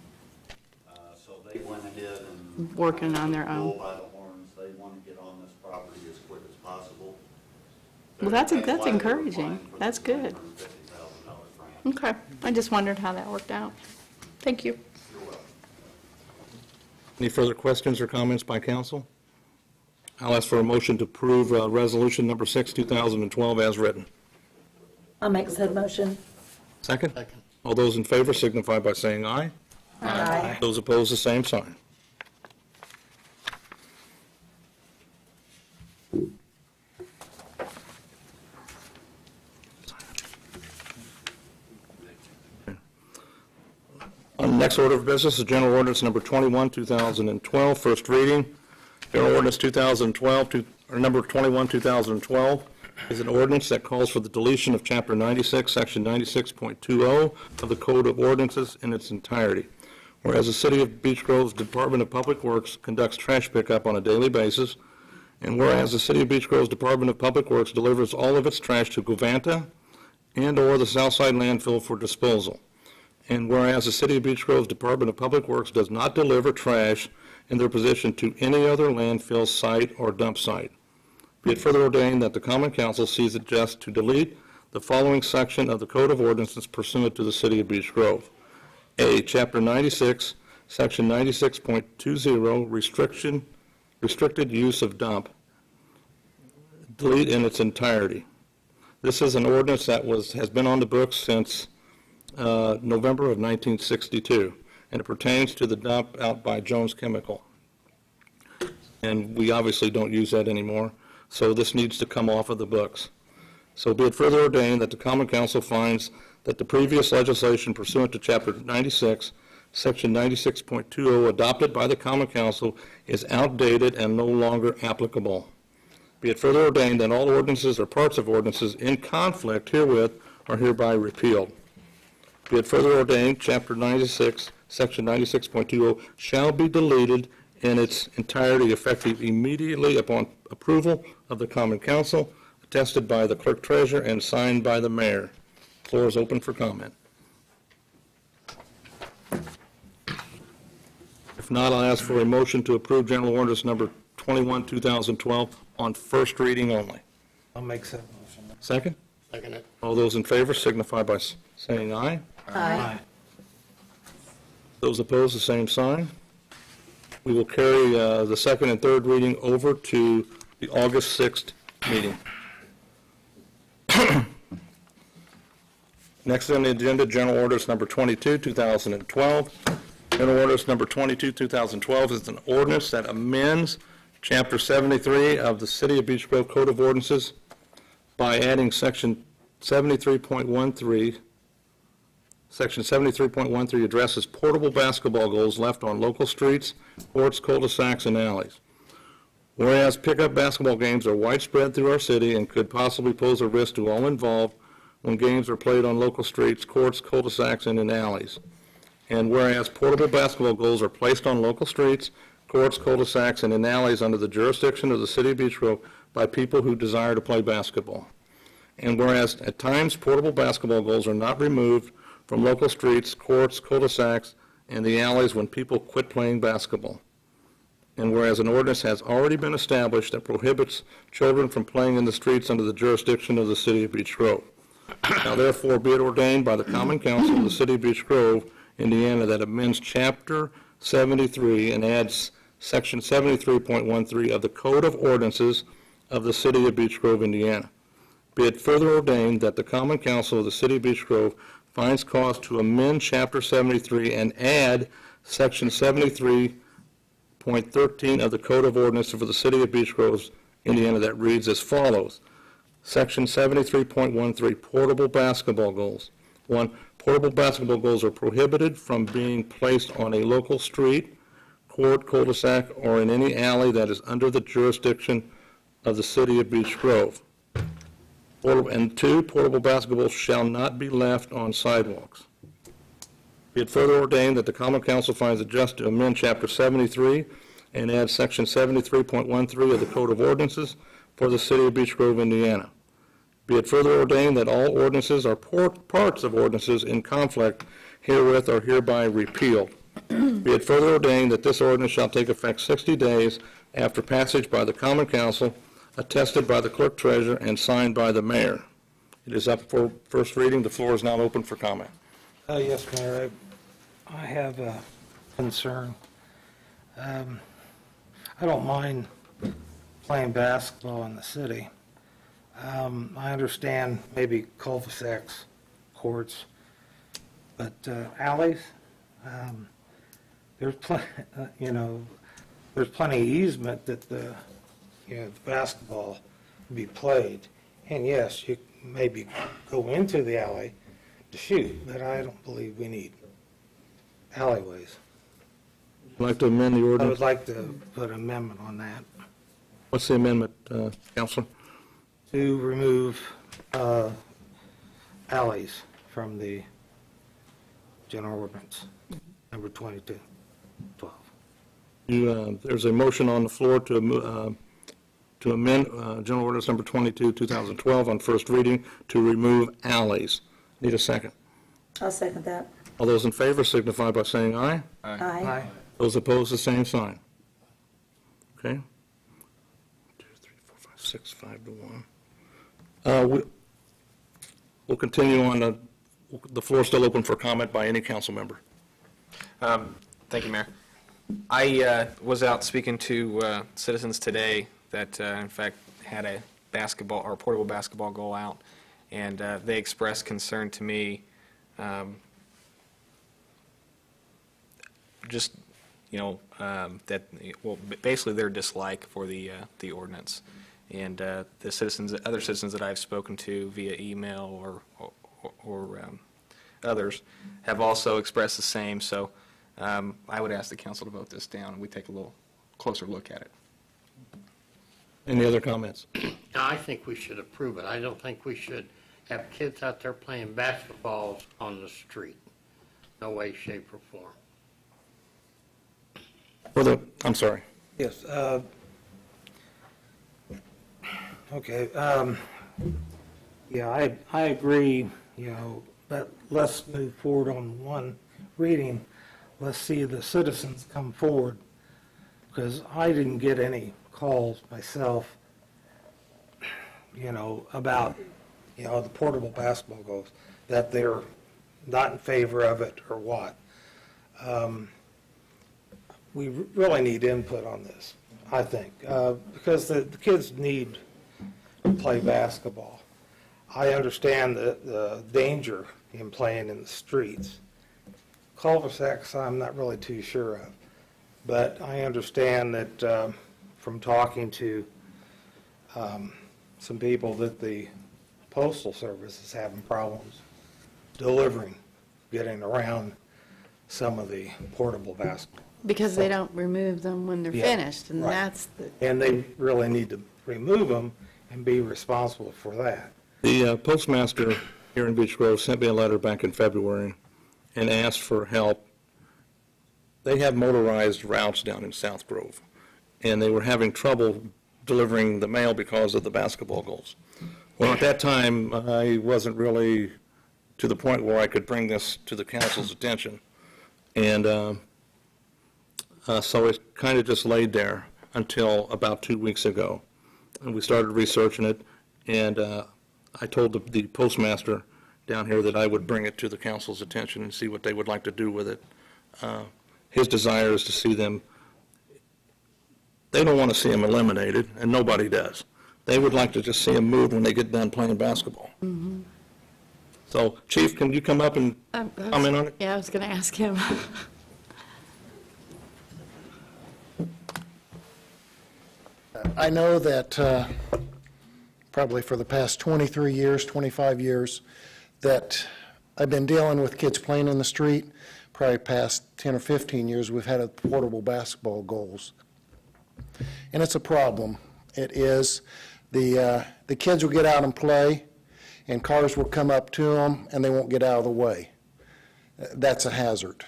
So they went ahead and working on their own? bull by the horns. They want to get on this property as quick as possible. Well, that's why they were encouraging. applying for That's this good. $950,000 grant. Okay, I just wondered how that worked out. Thank you. You're welcome. Any further questions or comments by council? I'll ask for a motion to approve resolution number 6, 2012 as written. I'll make said motion. Second? Second. All those in favor signify by saying aye. Aye. Those opposed, the same sign. On the next order of business is General Ordinance number 21, 2012, first reading. General Ordinance 2012, or number 21, 2012, is an ordinance that calls for the deletion of Chapter 96, Section 96.20 of the Code of Ordinances in its entirety. Whereas the City of Beech Grove's Department of Public Works conducts trash pickup on a daily basis, and whereas the City of Beech Grove's Department of Public Works delivers all of its trash to Govanta and/or the Southside landfill for disposal, and whereas the City of Beech Grove's Department of Public Works does not deliver trash in their position to any other landfill site or dump site. Be it further ordained that the Common Council sees it just to delete the following section of the Code of Ordinances pursuant to the City of Beech Grove. A, Chapter 96, Section 96.20, restricted use of dump. Delete in its entirety. This is an ordinance that has been on the books since November of 1962, and it pertains to the dump out by Jones Chemical. And we obviously don't use that anymore, so this needs to come off of the books. So be it further ordained that the Common Council finds that the previous legislation pursuant to Chapter 96, Section 96.20 adopted by the Common Council is outdated and no longer applicable. Be it further ordained that all ordinances or parts of ordinances in conflict herewith are hereby repealed. Be it further ordained, Chapter 96, Section 96.20 shall be deleted in its entirety effective immediately upon approval of the Common Council, attested by the Clerk Treasurer and signed by the Mayor. Floor is open for comment. If not, I'll ask for a motion to approve General Ordinance Number 21, 2012 on first reading only. I'll make that motion. Second? Second it. All those in favor signify by saying aye. Aye. Those opposed, the same sign. We will carry the second and third reading over to the August 6th meeting. Next on the agenda, General Orders Number 22, 2012. General Orders Number 22, 2012 is an ordinance that amends Chapter 73 of the City of Beech Grove Code of Ordinances by adding Section 73.13. Section 73.13 addresses portable basketball goals left on local streets, courts, cul-de-sacs, and alleys. Whereas pickup basketball games are widespread through our city and could possibly pose a risk to all involved when games are played on local streets, courts, cul-de-sacs, and in alleys. And whereas portable basketball goals are placed on local streets, courts, cul-de-sacs, and in alleys under the jurisdiction of the City of Beech Grove by people who desire to play basketball. And whereas at times portable basketball goals are not removed from local streets, courts, cul-de-sacs, and the alleys when people quit playing basketball. And whereas an ordinance has already been established that prohibits children from playing in the streets under the jurisdiction of the City of Beech Grove. Now therefore be it ordained by the Common Council of the City of Beech Grove, Indiana, that amends Chapter 73 and adds Section 73.13 of the Code of Ordinances of the City of Beech Grove, Indiana. Be it further ordained that the Common Council of the City of Beech Grove finds cause to amend Chapter 73 and add Section 73.13 of the Code of Ordinances for the City of Beech Grove, Indiana, that reads as follows. Section 73.13, portable basketball goals. 1. Portable basketball goals are prohibited from being placed on a local street, court, cul-de-sac, or in any alley that is under the jurisdiction of the City of Beech Grove. And 2, portable basketballs shall not be left on sidewalks. Be it further ordained that the Common Council finds it just to amend Chapter 73 and add Section 73.13 of the Code of Ordinances for the City of Beech Grove, Indiana. Be it further ordained that all ordinances or parts of ordinances in conflict herewith are hereby repealed. Be it further ordained that this ordinance shall take effect 60 days after passage by the Common Council, attested by the Clerk Treasurer, and signed by the Mayor. It is up for first reading. The floor is now open for comment. Yes, Mayor, I have a concern. I don't mind playing basketball in the city. I understand maybe cul-de-sacs, courts, but alleys, there's plenty, there's plenty of easement that the basketball can be played. And yes, you maybe go into the alley to shoot, but I don't believe we need alleyways. Would you like to amend the I ordinance? would like to put an amendment on that. What's the amendment, Counselor? To remove alleys from the general ordinance, number 2212. There's a motion on the floor to amend General Ordinance Number 22, 2012 on first reading to remove alleys. Need a second. I'll second that. All those in favor signify by saying aye. Aye. Those opposed, the same sign. Okay. 2, 3, 4, 5, 6, 5 to 1. We'll continue on. The floor is still open for comment by any council member. Thank you, Mayor. I was out speaking to citizens today that, in fact, had a basketball or portable basketball goal out, and they expressed concern to me, just that basically their dislike for the ordinance, and the other citizens that I've spoken to via email or others have also expressed the same. So I would ask the council to vote this down, and we take a little closer look at it. Any other comments? Now, I think we should approve it. I don't think we should have kids out there playing basketballs on the street. No way, shape, or form. I'm sorry. Yes, okay, yeah, I agree, but let's move forward on one reading. Let's see the citizens come forward, because I didn't get any calls myself, about, the portable basketball goals, that they're not in favor of it or what. We really need input on this, I think, because the kids need to play basketball. I understand the danger in playing in the streets. Cul-de-sacs, I'm not really too sure of, but I understand that from talking to some people that the Postal Service is having problems delivering, getting around some of the portable basketball. Because they don't remove them when they're Yeah, finished, and right. that's the, And they really need to remove them and be responsible for that. The postmaster here in Beech Grove sent me a letter back in February and asked for help. They have motorized routes down in South Grove, and they were having trouble delivering the mail because of the basketball goals. Well, at that time, I wasn't really to the point where I could bring this to the council's attention. And so it kind of just laid there until about 2 weeks ago. And we started researching it, and I told the postmaster down here that I would bring it to the council's attention and see what they would like to do with it. His desire is to see them, they don't want to see them eliminated, and nobody does. They would like to just see them moved when they get done playing basketball. mm-hmm. So, Chief, can you come up and comment on it? Yeah, I was going to ask him. I know that probably for the past 23 years, 25 years, that I've been dealing with kids playing in the street. Probably past 10 or 15 years, we've had portable basketball goals. And it's a problem. It is. The kids will get out and play, and cars will come up to them, and they won't get out of the way. That's a hazard.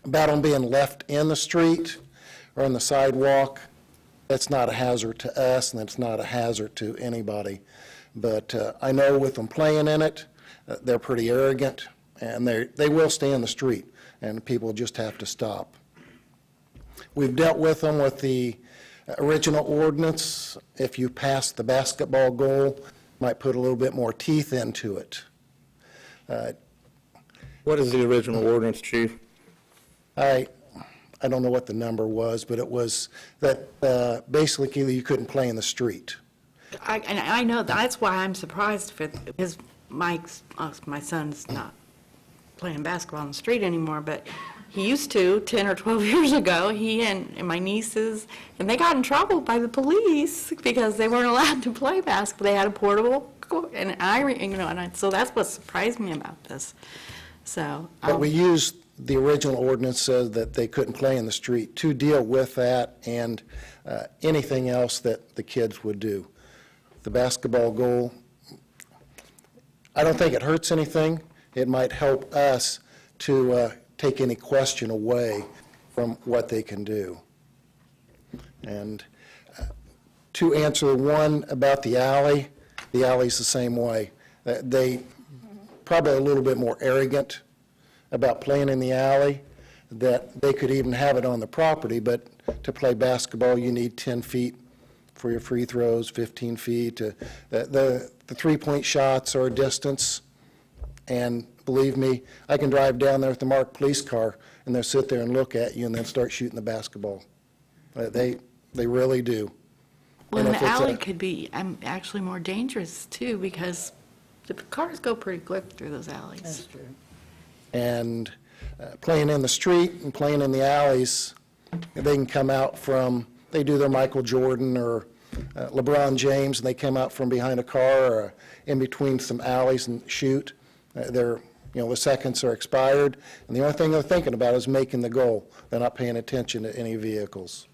About them being left in the street or on the sidewalk, that's not a hazard to us, and it's not a hazard to anybody. But I know with them playing in it, they're pretty arrogant, and they will stay in the street, and people just have to stop. We've dealt with them with the original ordinance. If you pass the basketball goal, might put a little bit more teeth into it. What is the original ordinance, Chief? I don't know what the number was, but it was that basically you couldn't play in the street. And I know that's why I'm surprised because my son's not playing basketball on the street anymore, but he used to 10 or 12 years ago. He and my nieces, and they got in trouble by the police because they weren't allowed to play basketball. They had a portable, and so that's what surprised me about this. So, But we used the original ordinance said that they couldn't play in the street to deal with that and anything else that the kids would do. The basketball goal, I don't think it hurts anything. It might help us to take any question away from what they can do. And to answer the one about the alley's the same way. They probably a little bit more arrogant about playing in the alley, that they could even have it on the property, but to play basketball, you need 10 feet for your free throws, 15 feet. The three-point shots are a distance, and believe me, I can drive down there with the marked police car, and they'll sit there and look at you and then start shooting the basketball. They really do. well, And and if the it's alley could be actually more dangerous too because the cars go pretty quick through those alleys. That's true. And playing in the street and playing in the alleys, they can come out from, they do their Michael Jordan or LeBron James, and they come out from behind a car or in between some alleys and shoot. The seconds are expired, and the only thing they're thinking about is making the goal. They're not paying attention to any vehicles.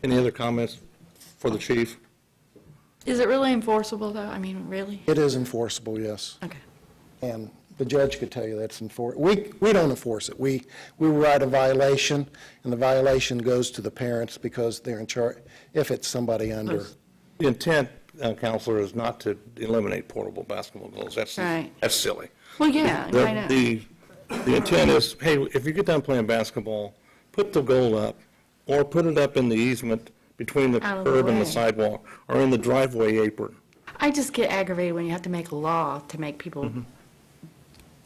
Any other comments for the chief? Is it really enforceable, though? I mean, really? It is enforceable, yes. Okay. And the judge could tell you that's we don't enforce it. We write a violation, and the violation goes to the parents because they're in charge, if it's somebody under. The intent, Counselor, is not to eliminate portable basketball goals. That's silly. Well, yeah, I know. The intent is, hey, if you get done playing basketball, put the goal up, or put it up in the easement between the Out of the curb and the way. sidewalk, or in the driveway apron. I just get aggravated when you have to make a law to make people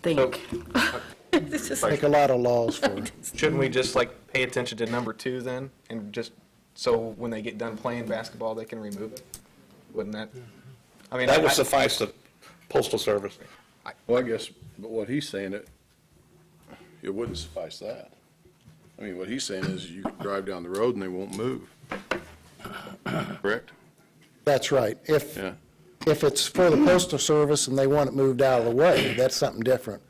think. It's just Make a lot of laws for it. Shouldn't we just like pay attention to number 2 then, and just, so when they get done playing basketball, they can remove it? Wouldn't that, I mean. That would suffice the Postal Service. Well, I guess, but what he's saying, it wouldn't suffice that. I mean, what he's saying is you can drive down the road and they won't move. Correct? That's right. Yeah. If it's for the Postal Service and they want it moved out of the way, that's something different.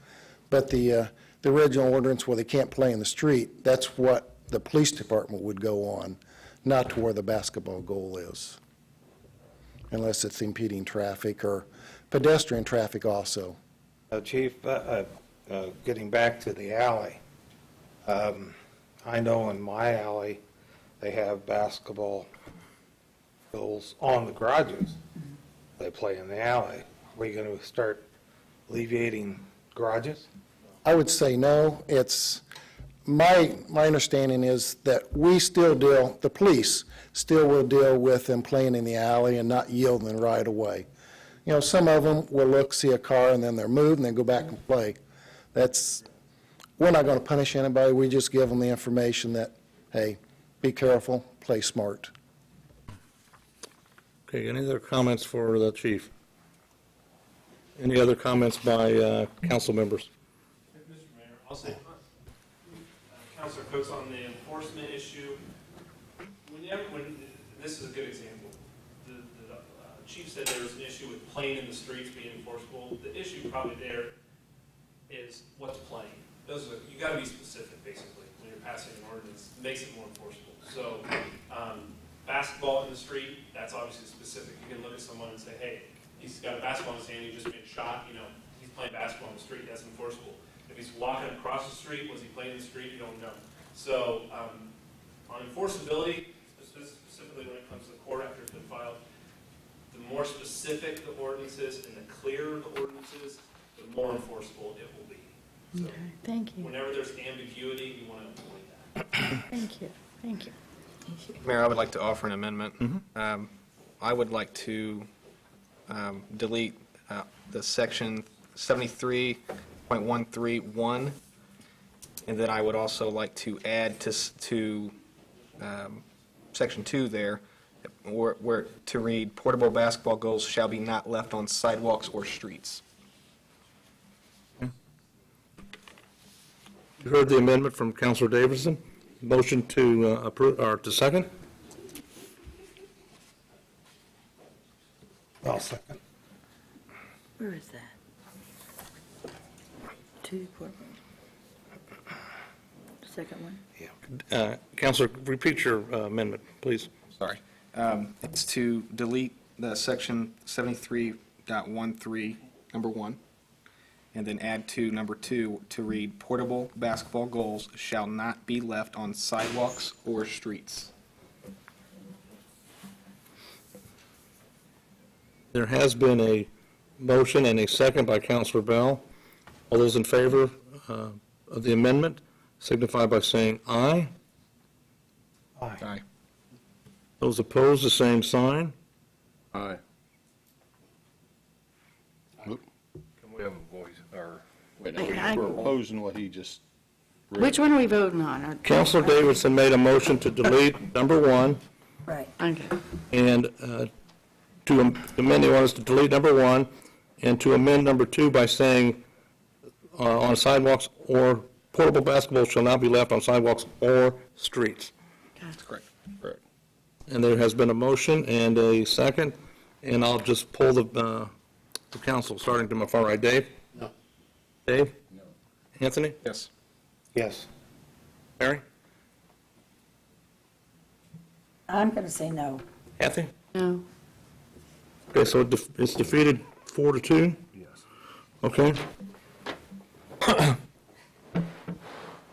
But the original ordinance where they can't play in the street, that's what the police department would go on, not to where the basketball goal is, unless it's impeding traffic or pedestrian traffic also. Chief, getting back to the alley, I know in my alley, they have basketball goals on the garages. They play in the alley. Are we going to start alleviating garages? I would say no. It's, my understanding is that we still deal, the police still will deal with them playing in the alley and not yielding right away. You know, some of them will look, see a car, and then they're moved, and then go back and play. We're not going to punish anybody. We just give them the information that, hey, be careful, play smart. Okay, any other comments for the chief? Any other comments by council members? Mr. Mayor, also, Councilor Coates, on the enforcement issue, this is a good example. The chief said there was an issue with playing in the streets being enforceable. The issue probably there is what's playing. You got to be specific, basically, when you're passing an ordinance. It makes it more enforceable. So, basketball in the street, that's obviously specific. You can look at someone and say, hey, he's got a basketball in his hand, he just made a shot, he's playing basketball in the street, that's enforceable. If he's walking across the street, was he playing in the street, you don't know. So, on enforceability, specifically when it comes to the court after it's been filed, the more specific the ordinance is and the clearer the ordinance is, the more enforceable it will be. So, Okay, thank you. whenever there's ambiguity, you want to avoid that. Thank you. Thank you. Mayor, I would like to offer an amendment. I would like to delete the section 73.131, and then I would also like to add to section 2 there, where to read, portable basketball goals shall be not left on sidewalks or streets. You heard the amendment from Councilor Davidson. Motion to approve, or to second? I'll second. Where is that? 2, 4, the second one? Councilor, repeat your amendment, please. Sorry. It's to delete the section 73.13, number 1, and then add to number 2 to read, portable basketball goals shall not be left on sidewalks or streets. There has been a motion and a second by Councilor Bell. All those in favor of the amendment signify by saying aye. Aye. Those opposed, the same sign. Aye. Can we have a voice, or? Wait, I- we're opposing what he just read. Which one are we voting on? Councilor Davidson made a motion to delete number 1 Right. Okay. and to amend the ordinance to delete number 1 and to amend number 2 by saying on sidewalks or portable basketball shall not be left on sidewalks or streets. That's correct. Correct. And there has been a motion and a second, and I'll just pull the council, starting to my far right. Dave? No. Dave? No. Anthony? Yes. Yes. Mary? I'm going to say no. Kathy? No. Okay, so it's defeated 4-2? Yes. Okay.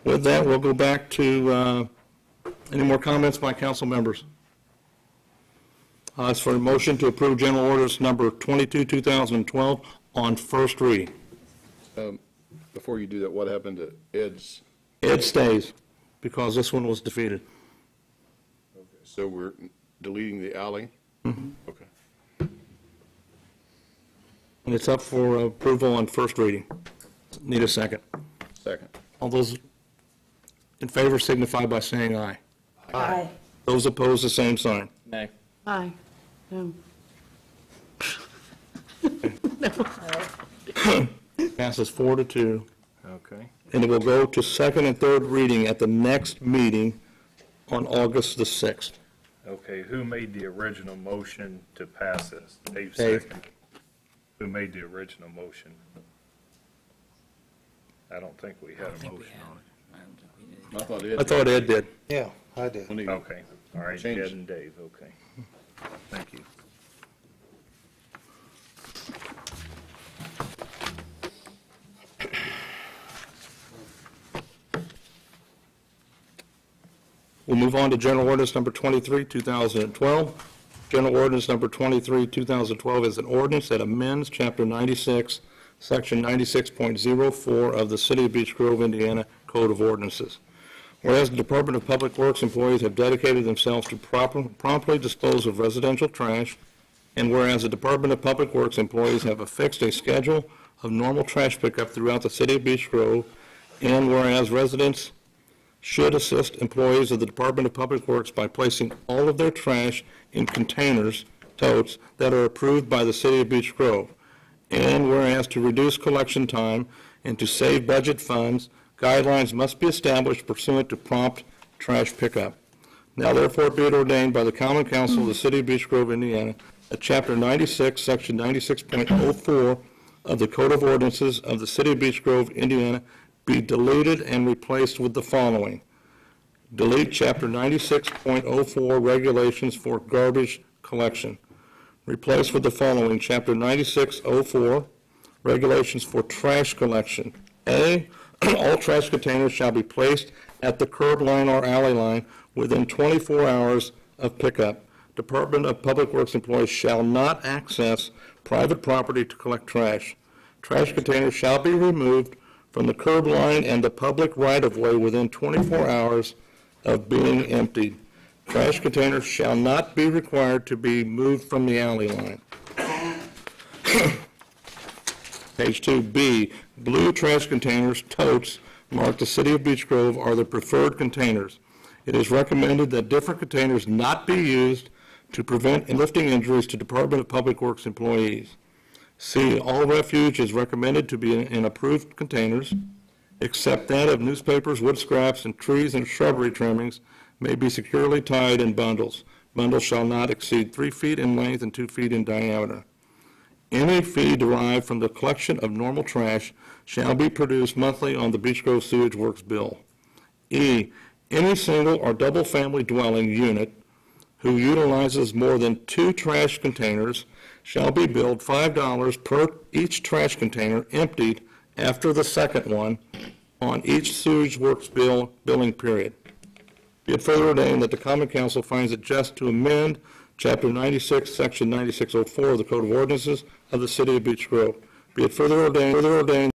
With that, we'll go back to, any more comments by council members? It's for a motion to approve General Orders Number 22, 2012 on first reading. Before you do that, what happened to Ed's? Ed stays, because this one was defeated. Okay, so we're deleting the alley? Mm-hmm. Okay. And it's up for approval on first reading. Need a second. Second. All those in favor signify by saying aye. Aye. Those opposed, the same sign. Nay. Aye. No. Passes 4-2. Okay. And it will go to second and third reading at the next meeting on August the 6th. Okay, who made the original motion to pass this? Dave Dave. second. Who made the original motion? I don't think we had a motion on it. I thought Ed did. Yeah, I did. Okay, all right, Change. Ed and Dave, okay. Thank you. We'll move on to General Ordinance Number 23, 2012. General Ordinance Number 23, 2012 is an ordinance that amends Chapter 96, Section 96.04 of the City of Beech Grove, Indiana Code of Ordinances. Whereas the Department of Public Works employees have dedicated themselves to promptly dispose of residential trash, and whereas the Department of Public Works employees have affixed a schedule of normal trash pickup throughout the City of Beech Grove, and whereas residents should assist employees of the Department of Public Works by placing all of their trash in containers, totes, that are approved by the City of Beech Grove. And whereas to reduce collection time and to save budget funds, guidelines must be established pursuant to prompt trash pickup. Now therefore be it ordained by the Common Council of the City of Beech Grove, Indiana, that Chapter 96, Section 96.04 of the Code of Ordinances of the City of Beech Grove, Indiana, be deleted and replaced with the following. Delete Chapter 96.04 Regulations for Garbage Collection. Replace with the following. Chapter 96.04 Regulations for Trash Collection. A, all trash containers shall be placed at the curb line or alley line within 24 hours of pickup. Department of Public Works employees shall not access private property to collect trash. Trash containers shall be removed from the curb line and the public right-of-way within 24 hours of being emptied. Trash containers shall not be required to be moved from the alley line. Page 2B, blue trash containers, totes, marked the City of Beech Grove are the preferred containers. It is recommended that different containers not be used to prevent lifting injuries to Department of Public Works employees. C, all refuge is recommended to be in approved containers, except that of newspapers, wood scraps, and trees and shrubbery trimmings may be securely tied in bundles. Bundles shall not exceed 3 feet in length and 2 feet in diameter. Any fee derived from the collection of normal trash shall be produced monthly on the Beech Grove Sewage Works bill. E, any single or double family dwelling unit who utilizes more than 2 trash containers shall be billed $5 per each trash container emptied after the second one on each sewage works billing period. Be it further ordained that the Common Council finds it just to amend Chapter 96, Section 9604 of the Code of Ordinances of the City of Beech Grove. Be it further ordained